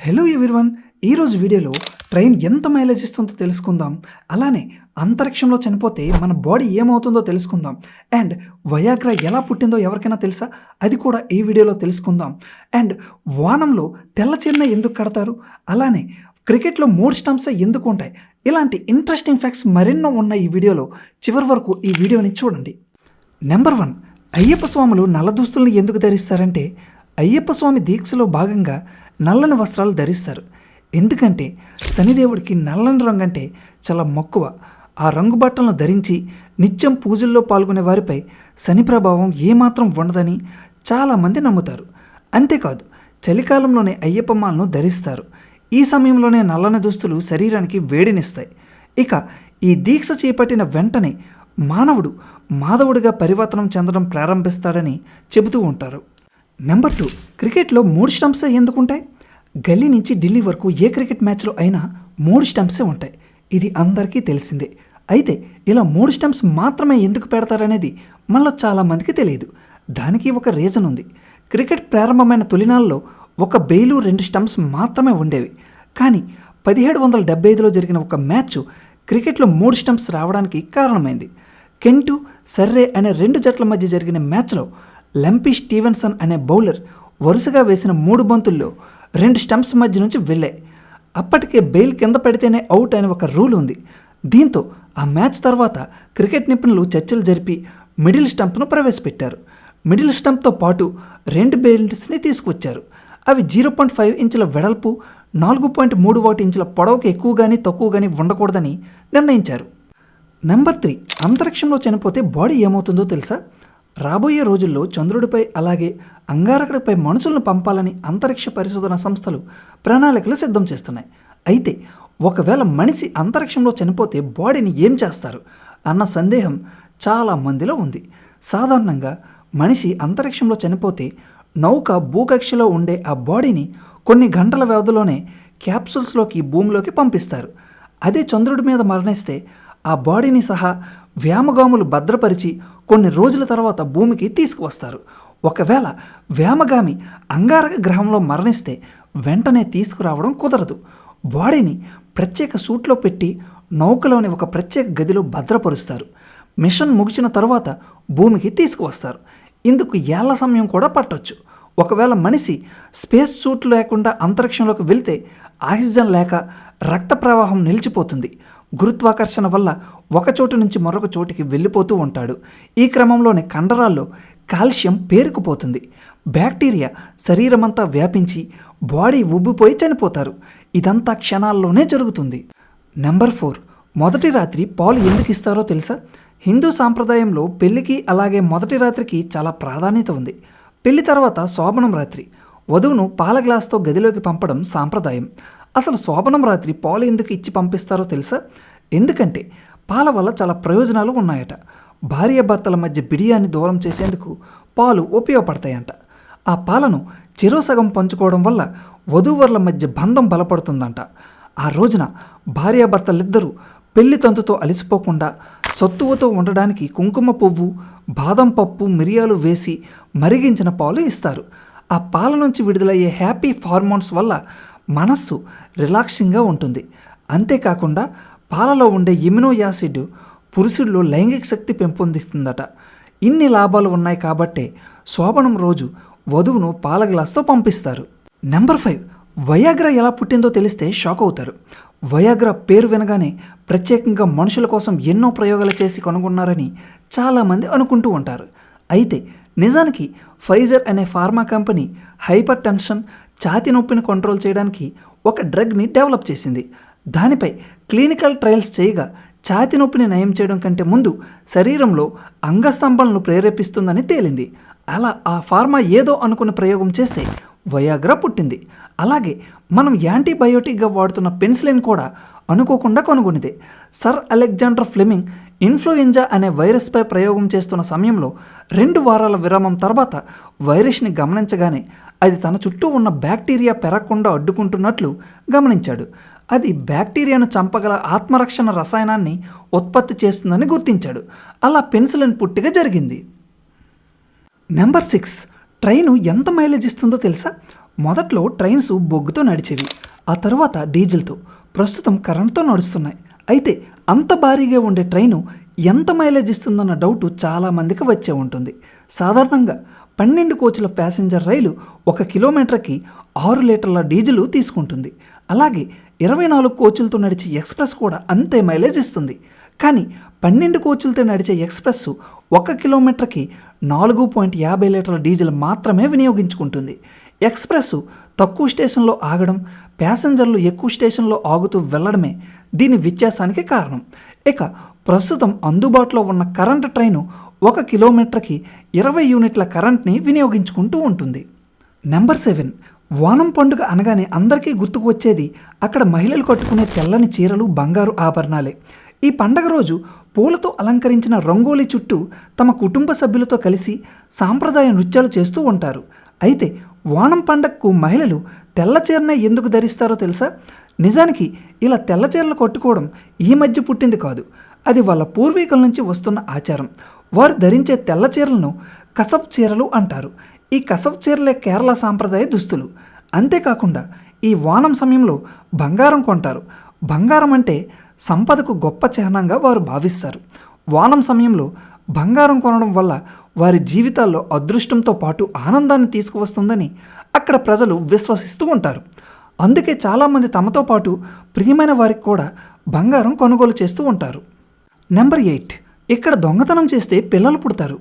Hello everyone, ఈరోజు వీడియోలో train ఎంత మైలేజ్ ఇస్తుందో తెలుసుకుందాం. అలానే అంతరిక్షంలో చనిపోతే మన బాడీ ఏమవుతుందో తెలుసుకుందాం. అండ్ వయాగ్రా ఎలా పుట్టిందో ఎవరికైనా తెలుసా? అది కూడా ఈ వీడియోలో తెలుసుకుందాం. అండ్ వానంలో తెల్ల చీరన ఎందుకు కడతారు? అలానే క్రికెట్లో 3 స్టంప్స్ ఎందుకు ఉంటాయి? ఇలాంటి ఇంట్రెస్టింగ్ ఫ్యాక్ట్స్ మరెన్నో ఉన్న ఈ వీడియోలో చివరి వరకు ఈ వీడియోని చూడండి. నెంబర్ 1, అయ్యప్ప స్వాములు నల్ల దుస్తుల్ని ఎందుకు ధరిస్తారంటే అయ్యప్ప స్వామి దీక్షలో భాగంగా నల్లని వస్త్రాలు ధరిస్తారు. ఎందుకంటే శనిదేవుడికి నల్లని రంగు అంటే చాలా మక్కువ. ఆ రంగు బట్టలను ధరించి నిత్యం పూజల్లో పాల్గొనే వారిపై శని ప్రభావం ఏమాత్రం ఉండదని చాలామంది నమ్ముతారు. అంతేకాదు, చలికాలంలోనే అయ్యప్ప మాలను ధరిస్తారు. ఈ సమయంలోనే నల్లని దుస్తులు శరీరానికి వేడినిస్తాయి. ఇక ఈ దీక్ష చేపట్టిన వెంటనే మానవుడు మాధవుడిగా పరివర్తనం చెందడం ప్రారంభిస్తాడని చెబుతూ ఉంటారు. నెంబర్ 2, క్రికెట్లో 3 స్టంప్సే ఎందుకుంటాయి? గల్లీ నుంచి ఢిల్లీ వరకు ఏ క్రికెట్ మ్యాచ్లో అయినా 3 స్టంప్సే ఉంటాయి. ఇది అందరికీ తెలిసిందే. అయితే ఇలా 3 స్టంప్స్ మాత్రమే ఎందుకు పెడతారనేది మళ్ళీ చాలామందికి తెలియదు. దానికి ఒక రీజన్ ఉంది. క్రికెట్ ప్రారంభమైన తొలినాళ్ళలో ఒక బెయిలు 2 స్టంప్స్ మాత్రమే ఉండేవి. కానీ 1775లో జరిగిన ఒక మ్యాచ్ క్రికెట్లో 3 స్టంప్స్ రావడానికి కారణమైంది. కెంటు, సర్రే అనే 2 జట్ల మధ్య జరిగిన మ్యాచ్లో లంపీ స్టీవెన్సన్ అనే బౌలర్ వరుసగా వేసిన 3 బంతుల్లో 2 స్టంప్స్ మధ్య నుంచి వెళ్ళాయి. అప్పటికే బెయిల్ కింద పడితేనే అవుట్ అనే ఒక రూల్ ఉంది. దీంతో ఆ మ్యాచ్ తర్వాత క్రికెట్ నిపుణులు చర్చలు జరిపి మిడిల్ స్టంప్ను ప్రవేశపెట్టారు. మిడిల్ స్టంప్తో పాటు 2 బెయిల్స్ని తీసుకొచ్చారు. అవి 0.5 ఇంచుల వెడల్పు, 4.31 ఇంచుల పొడవుకు ఎక్కువ కానీ తక్కువ కానీ ఉండకూడదని నిర్ణయించారు. నెంబర్ 3, అంతరిక్షంలో చనిపోతే బాడీ ఏమవుతుందో తెలుసా? రాబోయే రోజుల్లో చంద్రుడిపై అలాగే అంగారకుడిపై మనుషులను పంపాలని అంతరిక్ష పరిశోధన సంస్థలు ప్రణాళికలు సిద్ధం చేస్తున్నాయి. అయితే ఒకవేళ మనిషి అంతరిక్షంలో చనిపోతే బాడీని ఏం చేస్తారు అన్న సందేహం చాలా మందిలో ఉంది. సాధారణంగా మనిషి అంతరిక్షంలో చనిపోతే నౌక భూకక్షలో ఉండే ఆ బాడీని కొన్ని గంటల వ్యవధిలోనే క్యాప్సూల్స్లోకి భూమిలోకి పంపిస్తారు. అదే చంద్రుడి మీద మరణిస్తే ఆ బాడీని సహా వ్యామగాములు భద్రపరిచి కొన్ని రోజుల తర్వాత భూమికి తీసుకువస్తారు. ఒకవేళ వ్యామగామి అంగారక గ్రహంలో మరణిస్తే వెంటనే తీసుకురావడం కుదరదు. బాడీని ప్రత్యేక సూట్లో పెట్టి నౌకలోని ఒక ప్రత్యేక గదిలో భద్రపరుస్తారు. మిషన్ ముగిసిన తర్వాత భూమికి తీసుకువస్తారు. ఇందుకు ఏళ్ల సమయం కూడా పట్టొచ్చు. ఒకవేళ మనిషి స్పేస్ సూట్ లేకుండా అంతరిక్షంలోకి వెళ్తే ఆక్సిజన్ లేక రక్త ప్రవాహం నిలిచిపోతుంది. గురుత్వాకర్షణ వల్ల ఒక చోటు నుంచి మరొక చోటికి వెళ్ళిపోతూ ఉంటాడు. ఈ క్రమంలోనే కండరాల్లో కాల్షియం పేరుకుపోతుంది. బ్యాక్టీరియా శరీరమంతా వ్యాపించి బాడీ ఉబ్బిపోయి చనిపోతారు. ఇదంతా క్షణాల్లోనే జరుగుతుంది. నెంబర్ 4, మొదటి రాత్రి పాలు ఎందుకు ఇస్తారో తెలుసా? హిందూ సాంప్రదాయంలో పెళ్లికి అలాగే మొదటి రాత్రికి చాలా ప్రాధాన్యత ఉంది. పెళ్లి తర్వాత శోభనం రాత్రి వధువును పాల గ్లాస్తో గదిలోకి పంపడం సాంప్రదాయం. అసలు శోభనం రాత్రి పాలు ఎందుకు ఇచ్చి పంపిస్తారో తెలుసా? ఎందుకంటే పాల వల్ల చాలా ప్రయోజనాలు ఉన్నాయట. భార్యాభర్తల మధ్య బిడియాన్ని దూరం చేసేందుకు పాలు ఉపయోగపడతాయంట. ఆ పాలను చిరోసగం పంచుకోవడం వల్ల వధూవరుల మధ్య బంధం బలపడుతుందంట. ఆ రోజున భార్యాభర్తలిద్దరూ పెళ్లి తంతుతో అలసిపోకుండా సత్తువతో ఉండడానికి కుంకుమ పువ్వు, బాదం పప్పు, మిరియాలు వేసి మరిగించిన పాలు ఇస్తారు. ఆ పాల నుంచి విడుదలయ్యే హ్యాపీ హార్మోన్స్ వల్ల మనస్సు రిలాక్సింగ్గా ఉంటుంది. అంతేకాకుండా పాలలో ఉండే ఎమినో యాసిడ్ పురుషుల్లో లైంగిక శక్తి పెంపొందిస్తుందట. ఇన్ని లాభాలు ఉన్నాయి కాబట్టే శోభనం రోజు వధువును పాల గ్లాస్తో పంపిస్తారు. నెంబర్ 5, వయాగ్రా ఎలా పుట్టిందో తెలిస్తే షాక్ అవుతారు. వయాగ్రా పేరు వినగానే ప్రత్యేకంగా మనుషుల కోసం ఎన్నో ప్రయోగాలు చేసి కనుగొన్నారని చాలామంది అనుకుంటూ ఉంటారు. అయితే నిజానికి ఫైజర్ అనే ఫార్మా కంపెనీ హైపర్ టెన్షన్, ఛాతీ నొప్పిని కంట్రోల్ చేయడానికి ఒక డ్రగ్ని డెవలప్ చేసింది. దానిపై క్లినికల్ ట్రయల్స్ చేయగా ఛాతీ నొప్పిని నయం చేయడం కంటే ముందు శరీరంలో అంగస్తంభనలు ప్రేరేపిస్తుందని తేలింది. అలా ఆ ఫార్మా ఏదో అనుకుని ప్రయోగం చేస్తే వయాగ్రా పుట్టింది. అలాగే మనం యాంటీబయోటిక్గా వాడుతున్న పెన్సిలిన్ కూడా అనుకోకుండా కనుగొనిదే. సర్ అలెగ్జాండర్ ఫ్లెమింగ్ ఇన్ఫ్లుయెంజా అనే వైరస్పై ప్రయోగం చేస్తున్న సమయంలో 2 వారాల విరామం తర్వాత వైరస్ని గమనించగానే అది తన చుట్టూ ఉన్న బ్యాక్టీరియా పెరగకుండా అడ్డుకుంటున్నట్లు గమనించాడు. అది బ్యాక్టీరియాను చంపగల ఆత్మరక్షణ రసాయనాన్ని ఉత్పత్తి చేస్తుందని గుర్తించాడు. అలా పెన్సిలిన్ పుట్టిక జరిగింది. నెంబర్ 6, ట్రైను ఎంత మైలేజ్ ఇస్తుందో తెలుసా? మొదట్లో ట్రైన్స్ బొగ్గుతో నడిచేవి. ఆ తర్వాత డీజిల్తో, ప్రస్తుతం కరెంట్తో నడుస్తున్నాయి. అయితే అంత భారీగా ఉండే ట్రైను ఎంత మైలేజ్ ఇస్తుందన్న డౌటు చాలామందికి వచ్చే ఉంటుంది. సాధారణంగా 12 కోచ్ల ప్యాసింజర్ రైలు 1 కిలోమీటర్కి 6 లీటర్ల డీజిల్ తీసుకుంటుంది. అలాగే 24 కోచ్లతో నడిచే ఎక్స్ప్రెస్ కూడా అంతే మైలేజ్ ఇస్తుంది. కానీ 12 కోచ్లతో నడిచే ఎక్స్ప్రెస్ 1 కిలోమీటర్కి 4.50 లీటర్ల డీజిల్ మాత్రమే వినియోగించుకుంటుంది. ఎక్స్ప్రెస్ తక్కువ స్టేషన్లో ఆగడం, ప్యాసింజర్లు ఎక్కువ స్టేషన్లో ఆగుతూ వెళ్లడమే దీని వ్యత్యాసానికి కారణం. ఇక ప్రస్తుతం అందుబాటులో ఉన్న కరెంటు ట్రైను 1 కిలోమీటర్కి 20 యూనిట్ల కరెంట్ని వినియోగించుకుంటూ ఉంటుంది. నెంబర్ 7, ఓనం పండుగ అనగానే అందరికీ గుర్తుకు వచ్చేది అక్కడ మహిళలు కట్టుకునే తెల్లని చీరలు, బంగారు ఆభరణాలే. ఈ పండగ రోజు పూలతో అలంకరించిన రంగోలీ చుట్టూ తమ కుటుంబ సభ్యులతో కలిసి సాంప్రదాయ నృత్యాలు చేస్తూ ఉంటారు. అయితే ఓనం పండగకు మహిళలు తెల్ల చీరనే ఎందుకు ధరిస్తారో తెలుసా? నిజానికి ఇలా తెల్ల చీరలు కట్టుకోవడం ఈ మధ్య పుట్టింది కాదు. అది వాళ్ళ పూర్వీకుల నుంచి వస్తున్న ఆచారం. వారు ధరించే తెల్ల చీరలను కసవ్ చీరలు అంటారు. ఈ కసవ్ చీరలే కేరళ సాంప్రదాయ దుస్తులు. అంతేకాకుండా ఈ ఓనం సమయంలో బంగారం కొంటారు. బంగారం అంటే సంపదకు గొప్ప చిహ్నంగా వారు భావిస్తారు. ఓనం సమయంలో బంగారం కొనడం వల్ల వారి జీవితాల్లో అదృష్టంతో పాటు ఆనందాన్ని తీసుకువస్తుందని అక్కడ ప్రజలు విశ్వసిస్తూ ఉంటారు. అందుకే చాలామంది తమతో పాటు ప్రియమైన వారికి కూడా బంగారం కొనుగోలు చేస్తూ ఉంటారు. నెంబర్ 8, ఇక్కడ దొంగతనం చేస్తే పిల్లలు పుడతారు.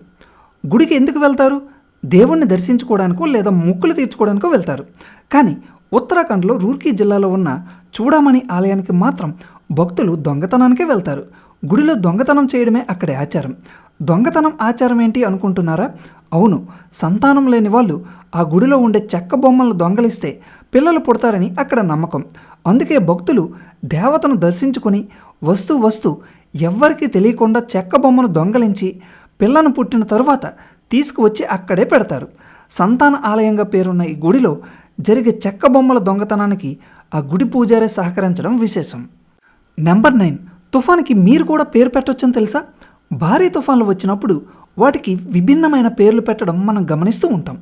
గుడికి ఎందుకు వెళ్తారు? దేవుణ్ణి దర్శించుకోవడానికో లేదా మొక్కులు తీర్చుకోవడానికో వెళ్తారు. కానీ ఉత్తరాఖండ్లో రూర్కీ జిల్లాలో ఉన్న చూడామణి ఆలయానికి మాత్రం భక్తులు దొంగతనానికే వెళ్తారు. గుడిలో దొంగతనం చేయడమే అక్కడి ఆచారం. దొంగతనం ఆచారం ఏంటి అనుకుంటున్నారా? అవును, సంతానం లేని వాళ్ళు ఆ గుడిలో ఉండే చెక్క బొమ్మలను దొంగలిస్తే పిల్లలు పుడతారని అక్కడ నమ్మకం. అందుకే భక్తులు దేవతను దర్శించుకొని వస్తూ ఎవ్వరికీ తెలియకుండా చెక్క బొమ్మను దొంగలించి పిల్లను పుట్టిన తరువాత తీసుకువచ్చి అక్కడే పెడతారు. సంతాన ఆలయంగా పేరున్న ఈ గుడిలో జరిగే చెక్క బొమ్మల దొంగతనానికి ఆ గుడి పూజారే సహకరించడం విశేషం. నెంబర్ 9, తుఫాన్కి మీరు కూడా పేరు పెట్టొచ్చని తెలుసా? భారీ తుఫాన్లు వచ్చినప్పుడు వాటికి విభిన్నమైన పేర్లు పెట్టడం మనం గమనిస్తూ ఉంటాం.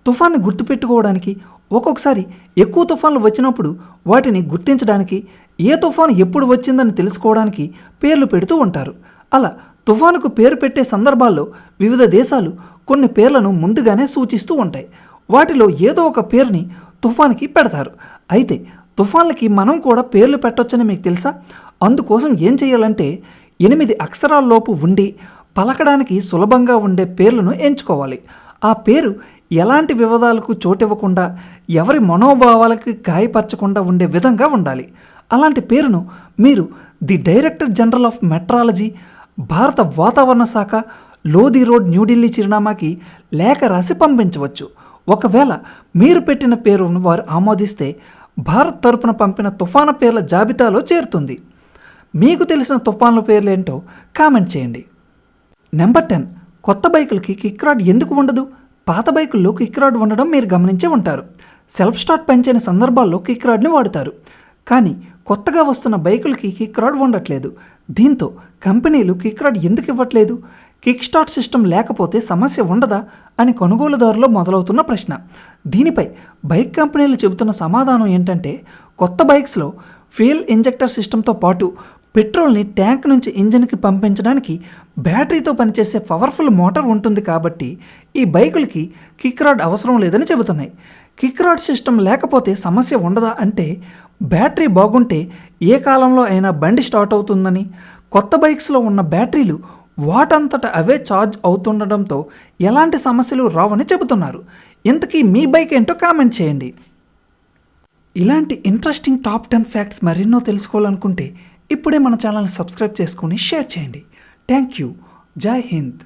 తుఫాన్ని గుర్తుపెట్టుకోవడానికి, ఒక్కొక్కసారి ఎక్కువ తుఫాన్లు వచ్చినప్పుడు వాటిని గుర్తించడానికి, ఏ తుఫాను ఎప్పుడు వచ్చిందని తెలుసుకోవడానికి పేర్లు పెడుతూ ఉంటారు. అలా తుఫానుకు పేరు పెట్టే సందర్భాల్లో వివిధ దేశాలు కొన్ని పేర్లను ముందుగానే సూచిస్తూ ఉంటాయి. వాటిలో ఏదో ఒక పేరుని తుఫాన్కి పెడతారు. అయితే తుఫాన్లకి మనం కూడా పేర్లు పెట్టొచ్చని మీకు తెలుసా? అందుకోసం ఏం చేయాలంటే 8 అక్షరాల్లోపు ఉండి పలకడానికి సులభంగా ఉండే పేర్లను ఎంచుకోవాలి. ఆ పేరు ఎలాంటి వివాదాలకు చోటివ్వకుండా, ఎవరి మనోభావాలకి గాయపరచకుండా ఉండే విధంగా ఉండాలి. అలాంటి పేరును మీరు the director general of meteorology, భారత వాతావరణ శాఖ, లోధి రోడ్, న్యూఢిల్లీ చిరునామాకి లేఖ రాసి పంపించవచ్చు. ఒకవేళ మీరు పెట్టిన పేరును వారు ఆమోదిస్తే భారత్ తరపున పంపిన తుఫాను పేర్ల జాబితాలో చేరుతుంది. మీకు తెలిసిన తుఫాన్ల పేర్లు ఏంటో కామెంట్ చేయండి. నెంబర్ 10, కొత్త బైకులకి కిక్ రాడ్ ఎందుకు ఉండదు? పాత బైకుల్లో కిక్ రాడ్ ఉండడం మీరు గమనించే ఉంటారు. సెల్ఫ్ స్టార్ట్ పనిచేయని సందర్భాల్లో కిక్ రాడ్ని వాడుతారు. కానీ కొత్తగా వస్తున్న బైకులకి కిక్ రాడ్ ఉండట్లేదు. దీంతో కంపెనీలు కిక్ రాడ్ ఎందుకు ఇవ్వట్లేదు? కిక్ స్టార్ట్ సిస్టమ్ లేకపోతే సమస్య ఉండదా అని కొనుగోలుదారులో మొదలవుతున్న ప్రశ్న. దీనిపై బైక్ కంపెనీలు చెబుతున్న సమాధానం ఏంటంటే, కొత్త బైక్స్లో ఫ్యూయల్ ఇంజెక్టర్ సిస్టంతో పాటు పెట్రోల్ని ట్యాంక్ నుంచి ఇంజిన్కి పంపించడానికి బ్యాటరీతో పనిచేసే పవర్ఫుల్ మోటార్ ఉంటుంది కాబట్టి ఈ బైకులకి కిక్ రాడ్ అవసరం లేదని చెబుతున్నాయి. కిక్ రాడ్ సిస్టమ్ లేకపోతే సమస్య ఉండదా అంటే, బ్యాటరీ బాగుంటే ఏ కాలంలో అయినా బండి స్టార్ట్ అవుతుందని, కొత్త బైక్స్లో ఉన్న బ్యాటరీలు వాటంతట అవే ఛార్జ్ అవుతుండడంతో ఎలాంటి సమస్యలు రావని చెబుతున్నారు. ఇంతకీ మీ బైక్ ఏంటో కామెంట్ చేయండి. ఇలాంటి ఇంట్రెస్టింగ్ టాప్ 10 ఫ్యాక్ట్స్ మరెన్నో తెలుసుకోవాలనుకుంటే ఇప్పుడే మన ఛానల్ని సబ్స్క్రైబ్ చేసుకొని షేర్ చేయండి. Thank you. జై హింద్.